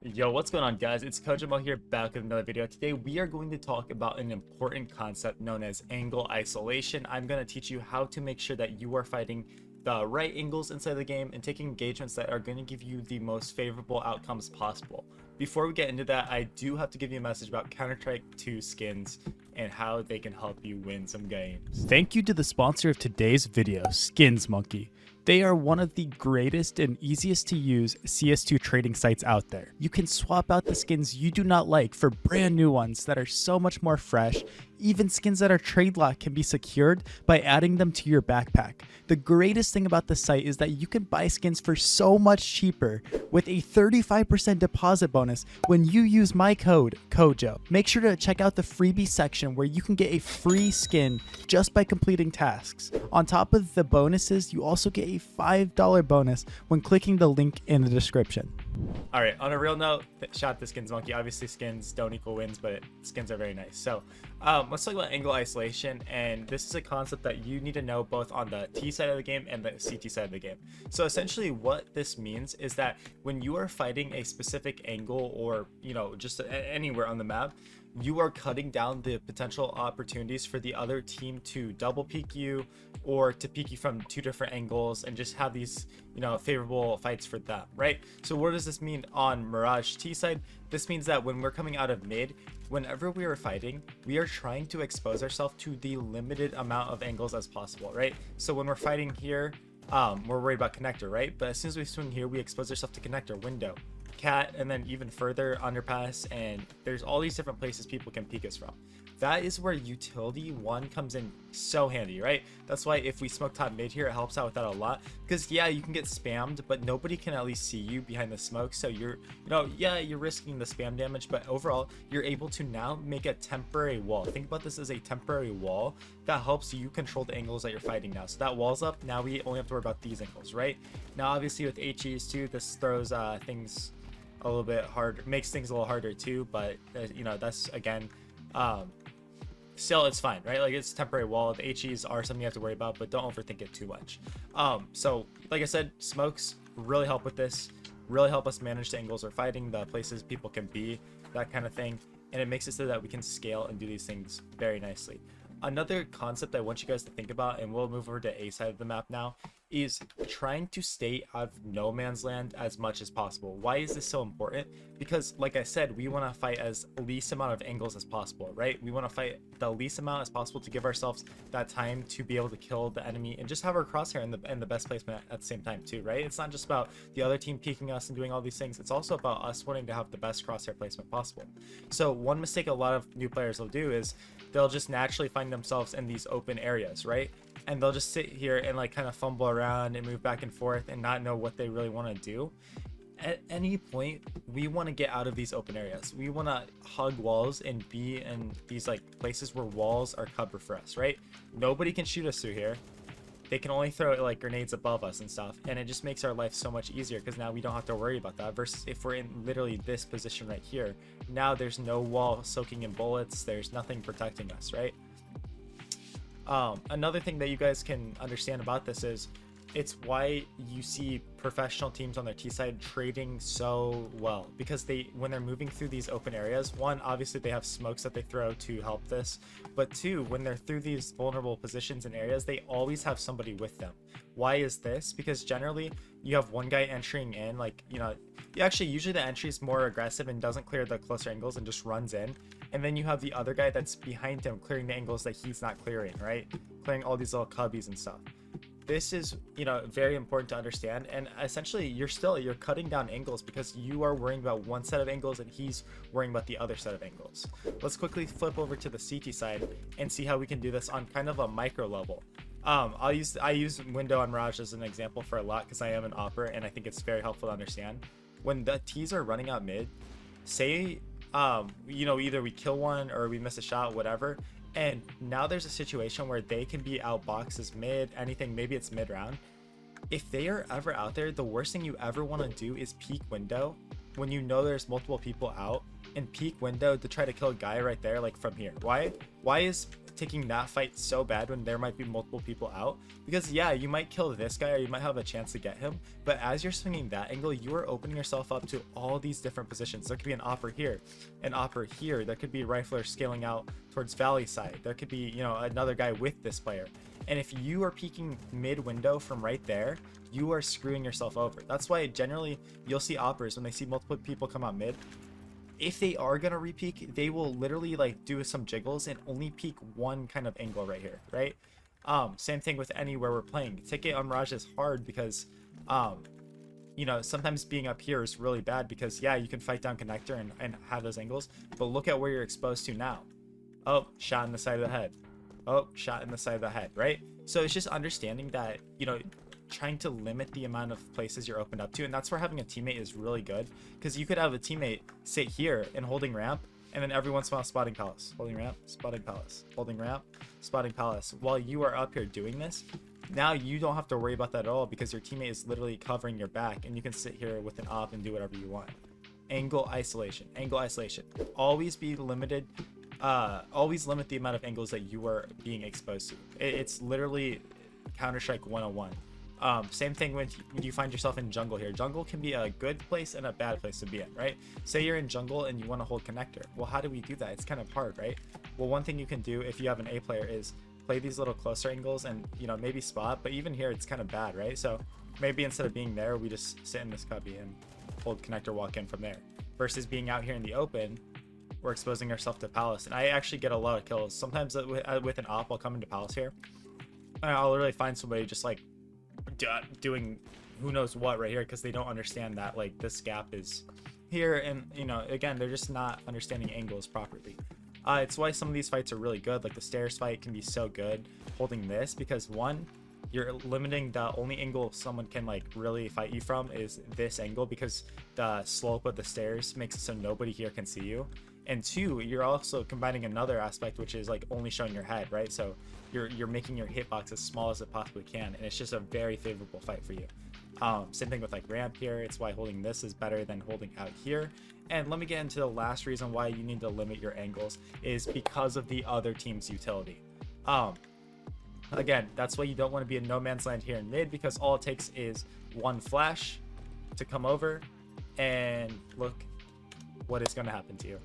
Yo, what's going on, guys? It's CoachMO here, back with another video. Today we are going to talk about an important concept known as angle isolation. I'm going to teach you how to make sure that you are fighting the right angles inside the game and taking engagements that are going to give you the most favorable outcomes possible. Before we get into that, I do have to give you a message about Counter-Strike 2 skins and how they can help you win some games. Thank you to the sponsor of today's video, Skins Monkey. They are one of the greatest and easiest to use CS2 trading sites out there. You can swap out the skins you do not like for brand new ones that are so much more fresh. Even skins that are trade locked can be secured by adding them to your backpack. The greatest thing about the site is that you can buy skins for so much cheaper with a 35% deposit bonus when you use my code, COJO. Make sure to check out the freebie section where you can get a free skin just by completing tasks. On top of the bonuses, you also get a $5 bonus when clicking the link in the description. All right, on a real note, shout out to Skins Monkey. Obviously, skins don't equal wins, but skins are very nice. So let's talk about angle isolation, and this is a concept that you need to know both on the T side of the game and the CT side of the game. So essentially what this means is that when you are fighting a specific angle or, just anywhere on the map, you are cutting down the potential opportunities for the other team to double peek you or to peek you from two different angles and just have these favorable fights for them, right? So what does this mean on Mirage T side? This means that when we're coming out of mid, whenever we are fighting, we are trying to expose ourselves to the limited amount of angles as possible, right? So when we're fighting here, we're worried about connector, right? But as soon as we swing here, we expose ourselves to connector, window, cat, and then even further underpass, and there's all these different places people can peek us from. That is where utility 1 comes in so handy, right? That's why if we smoke top mid here, it helps out with that a lot, because yeah, you can get spammed, but nobody can at least see you behind the smoke, so you're risking the spam damage, but overall you're able to now make a temporary wall. Think about this as a temporary wall that helps you control the angles that you're fighting now. So that wall's up, now we only have to worry about these angles, right? Now obviously with HEs too, this throws things a little bit harder, makes things a little harder too, but that's again still it's fine, right? Like, it's a temporary wall. The HEs are something you have to worry about, but don't overthink it too much. So like I said, smokes really help with this, really help us manage the angles we're fighting, the places people can be, that kind of thing, and it makes it so that we can scale and do these things very nicely. Another concept I want you guys to think about, and we'll move over to A side of the map now, is trying to stay out of no man's land as much as possible. Why is this so important? Because like I said, we want to fight as least amount of angles as possible, right? We want to fight the least amount as possible to give ourselves that time to be able to kill the enemy and just have our crosshair in the best placement at the same time too, right? It's not just about the other team peeking us and doing all these things. It's also about us wanting to have the best crosshair placement possible. So one mistake a lot of new players will do is they'll just naturally find themselves in these open areas, right? And they'll just sit here and like kind of fumble around and move back and forth and not know what they really want to do. At any point, we want to get out of these open areas. We want to hug walls and be in these like places where walls are cover for us, right? Nobody can shoot us through here. They can only throw like grenades above us and stuff, and it just makes our life so much easier because now we don't have to worry about that. Versus if we're in literally this position right here, now there's no wall soaking in bullets, there's nothing protecting us, right? Another thing that you guys can understand about this is it's why you see professional teams on their T side trading so well, because when they're moving through these open areas, one, obviously they have smokes that they throw to help this, but two, when they're through these vulnerable positions and areas, they always have somebody with them. Why is this? Because generally you have one guy entering in, like, usually the entry is more aggressive and doesn't clear the closer angles and just runs in, and then you have the other guy that's behind him clearing the angles that he's not clearing, right? Clearing all these little cubbies and stuff. This is very important to understand, and essentially you're cutting down angles because you are worrying about one set of angles and he's worrying about the other set of angles. Let's quickly flip over to the CT side and see how we can do this on kind of a micro level. I use window on Mirage as an example for a lot because I am an opper and I think it's very helpful to understand. When the T's are running out mid, say either we kill one or we miss a shot, whatever, and now there's a situation where they can be outboxed as mid, anything, maybe it's mid round. If they are ever out there, the worst thing you ever want to do is peek window when you know there's multiple people out, and peek window to try to kill a guy right there, like from here. Why is taking that fight so bad when there might be multiple people out, because yeah, you might kill this guy or you might have a chance to get him, but as you're swinging that angle, you are opening yourself up to all these different positions. There could be an opper here, an opper here, there could be a rifler scaling out towards valley side, there could be, you know, another guy with this player, and if you are peeking mid window from right there, you are screwing yourself over. That's why generally you'll see oppers when they see multiple people come out mid, if they are gonna re-peek, they will literally like do some jiggles and only peek one kind of angle right here, right? Same thing with anywhere we're playing. Ticket on Mirage is hard because you know, sometimes being up here is really bad because yeah, you can fight down connector and have those angles, but look at where you're exposed to now. Oh, shot in the side of the head. Oh, shot in the side of the head, right? So it's just understanding that, you know, trying to limit the amount of places you're opened up to, and that's where having a teammate is really good, because you could have a teammate sit here and holding ramp, and then every once in a while spotting palace, holding ramp, spotting palace, holding ramp, spotting palace, while you are up here doing this. Now you don't have to worry about that at all because your teammate is literally covering your back, and you can sit here with an op and do whatever you want. Angle isolation, always be limited, always limit the amount of angles that you are being exposed to. It's literally Counter-Strike 101. Same thing when you find yourself in jungle here. Jungle can be a good place and a bad place to be in, right? Say you're in jungle and you want to hold connector. Well, how do we do that? It's kind of hard, right? Well, one thing you can do if you have an A player is play these little closer angles and, you know, maybe spot, but even here it's kind of bad, right? So maybe instead of being there, we just sit in this cubby and hold connector, walk in from there, versus being out here in the open. We're exposing ourselves to palace, and I actually get a lot of kills. Sometimes with an op, I'll come into palace here and I'll literally find somebody just like doing who knows what right here because they don't understand that like this gap is here, and you know, again, they're just not understanding angles properly. It's why some of these fights are really good, like the stairs fight can be so good holding this, because one, you're limiting the only angle someone can like really fight you from is this angle, because the slope of the stairs makes it so nobody here can see you, and two, you're also combining another aspect, which is like only showing your head, right? So you're making your hitbox as small as it possibly can, and it's just a very favorable fight for you. Same thing with like ramp here. It's why holding this is better than holding out here. And let me get into the last reason why you need to limit your angles is because of the other team's utility. Again, that's why you don't want to be in no man's land here in mid, because all it takes is one flash to come over, and look what is going to happen to you.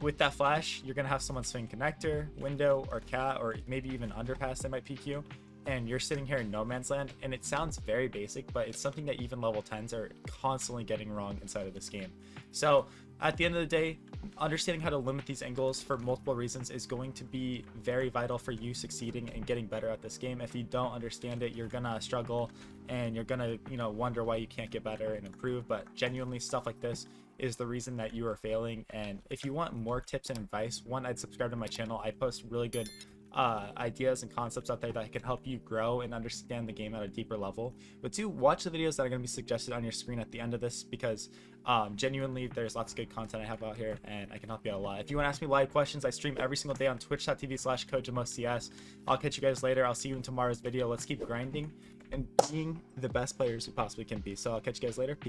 With that flash, you're going to have someone swing connector, window, or cat, or maybe even underpass that might peek you, and you're sitting here in no man's land. And it sounds very basic, but it's something that even level 10s are constantly getting wrong inside of this game. So at the end of the day, understanding how to limit these angles for multiple reasons is going to be very vital for you succeeding and getting better at this game. If you don't understand it, you're gonna struggle, and you're gonna, you know, wonder why you can't get better and improve. But genuinely, stuff like this is the reason that you are failing. And if you want more tips and advice, one, I'd subscribe to my channel. I post really good ideas and concepts out there that can help you grow and understand the game at a deeper level. But two, watch the videos that are going to be suggested on your screen at the end of this, because genuinely there's lots of good content I have out here, and I can help you out a lot. If you want to ask me live questions, I stream every single day on twitch.tv/coachmocs. I'll catch you guys later. I'll see you in tomorrow's video. Let's keep grinding and being the best players we possibly can be. So I'll catch you guys later. Peace.